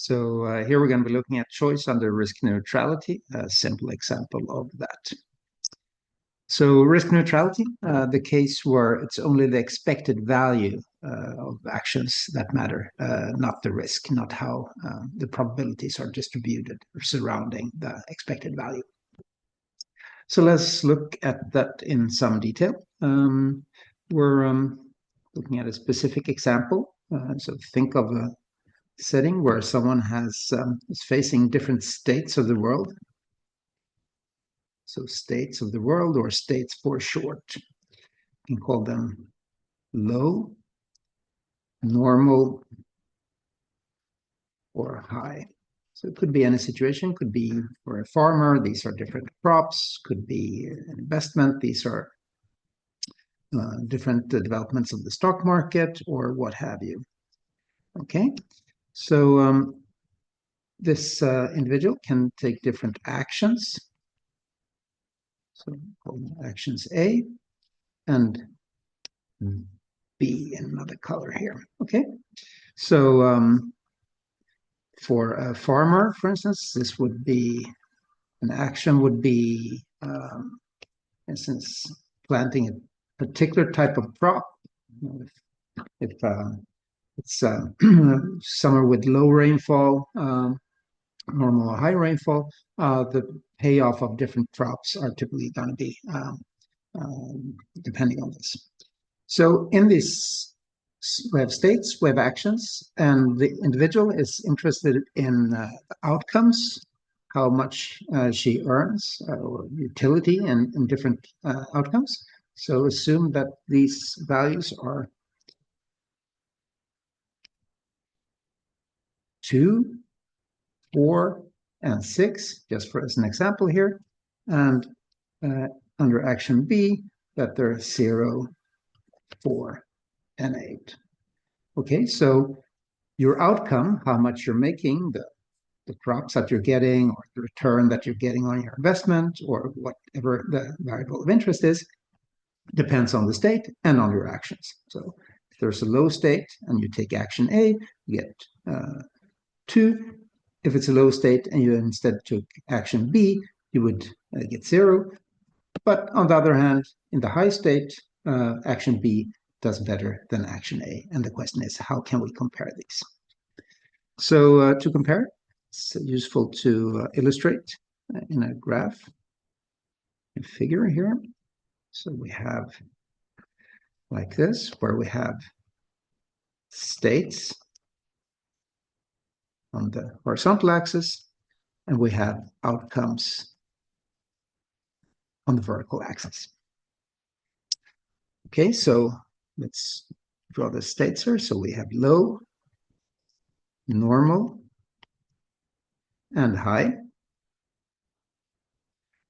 Here we're going to be looking at choice under risk neutrality, a simple example of that. So risk neutrality, the case where it's only the expected value of actions that matter, not the risk, not how the probabilities are distributed surrounding the expected value. So let's look at that in some detail. We're looking at a specific example. So think of a setting where someone is facing different states of the world. So states of the world, or states for short. You can call them low, normal, or high. So it could be any situation, could be for a farmer, these are different crops, could be an investment, these are different developments of the stock market, or what have you. Okay, so this individual can take different actions. So call them actions A and B in another color here. Okay, so for a farmer, for instance, this would be an action would be, for instance, planting a particular type of crop. If it's summer with low rainfall, normal or high rainfall, the payoff of different crops are typically going to be depending on this. So in this, we have states, we have actions, and the individual is interested in outcomes, how much she earns, or utility in different outcomes. So assume that these values are 2, 4, and 6, just for as an example here, and under action B, that they're 0, 4, and 8. Okay, so your outcome, how much you're making, the crops that you're getting, or the return that you're getting on your investment, or whatever the variable of interest is, depends on the state and on your actions. So if there's a low state and you take action A, you get 2. If it's a low state and you instead took action B, you would get 0. But on the other hand, in the high state, action B does better than action A. And the question is, how can we compare these? So to compare, it's useful to illustrate in a graph, a figure here. So we have like this, where we have states on the horizontal axis, and we have outcomes on the vertical axis. Okay, so let's draw the states here. So we have low, normal, and high.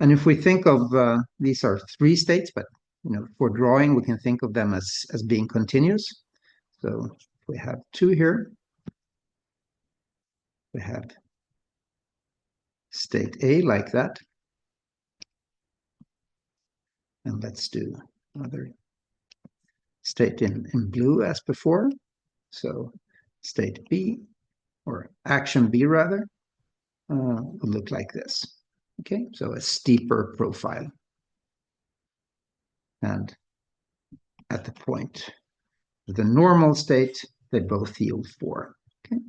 And if we think of these are 3 states, but for drawing, we can think of them as being continuous. So we have 2 here. We have state A like that. And let's do another state in blue as before. So state B, or action B rather, will look like this. Okay, so a steeper profile. And at the point of the normal state, they both yield 4. Okay.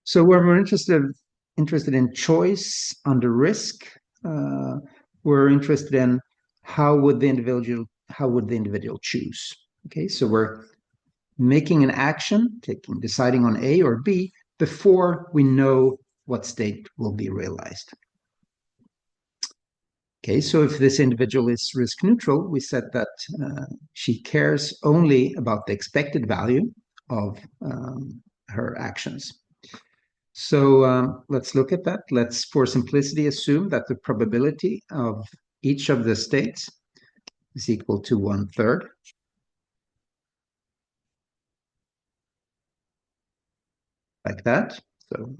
So when we're interested in choice under risk, we're interested in how would the individual choose. Okay, so we're making an action, deciding on A or B before we know what state will be realized. Okay, so if this individual is risk neutral, we said that she cares only about the expected value of her actions. So let's look at that. Let's, for simplicity, assume that the probability of each of the states is equal to 1/3. Like that. So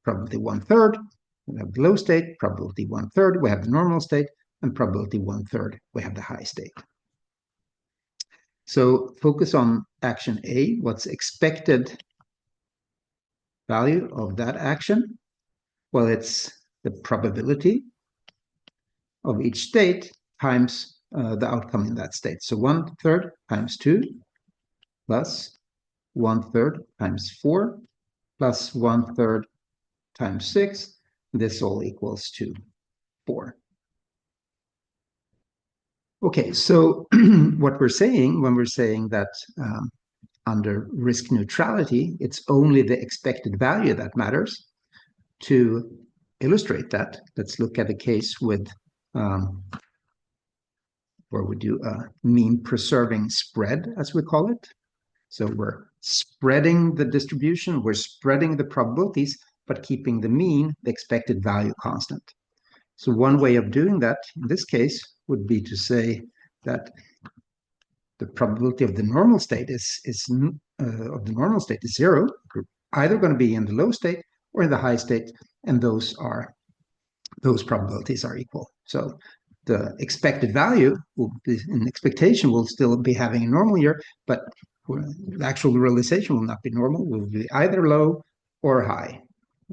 probability 1/3. We have the low state, probability 1/3. We have the normal state, and probability 1/3. We have the high state. So focus on action A, what's expected value of that action? Well, it's the probability of each state times the outcome in that state. So 1/3 times 2 plus 1/3 times 4 plus 1/3 times 6. This all equals to 4. Okay, so what we're saying when we're saying that under risk neutrality, it's only the expected value that matters. To illustrate that, let's look at a case with where we do a mean preserving spread, as we call it. So we're spreading the distribution, we're spreading the probabilities, but keeping the mean, the expected value, constant. So one way of doing that in this case would be to say that the probability of the normal state is 0. We're either going to be in the low state or in the high state, and those probabilities are equal. So the expected value will be, an expectation will still be having a normal year, but the actual realization will not be normal, will be either low or high.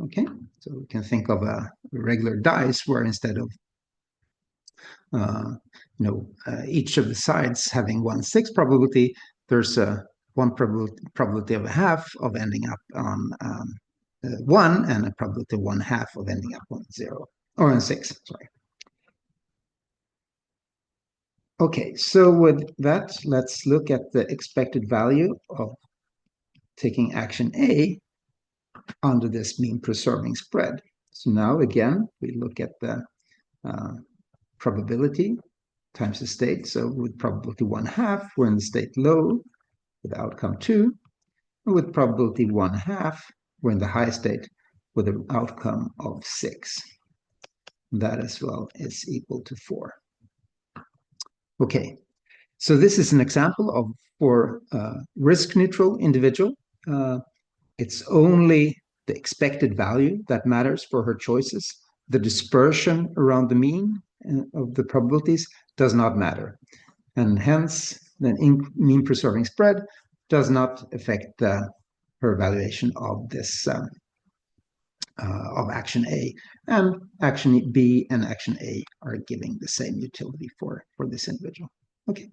Okay, so we can think of a regular dice where instead of each of the sides having 1/6 probability, there's a one probability of a half of ending up on 1 and a probability of 1/2 of ending up on 0 or on 6. Sorry. Okay, so with that, let's look at the expected value of taking action A under this mean preserving spread. So now again, we look at the probability times the state. So with probability 1/2, we're in the state low with outcome 2. And with probability 1/2, we're in the high state with an outcome of 6. That as well is equal to 4. Okay, so this is an example of for risk neutral individual. It's only the expected value that matters for her choices. The dispersion around the mean of the probabilities does not matter. And hence, the mean preserving spread does not affect her evaluation of this of action A. And action B and action A are giving the same utility for this individual. Okay.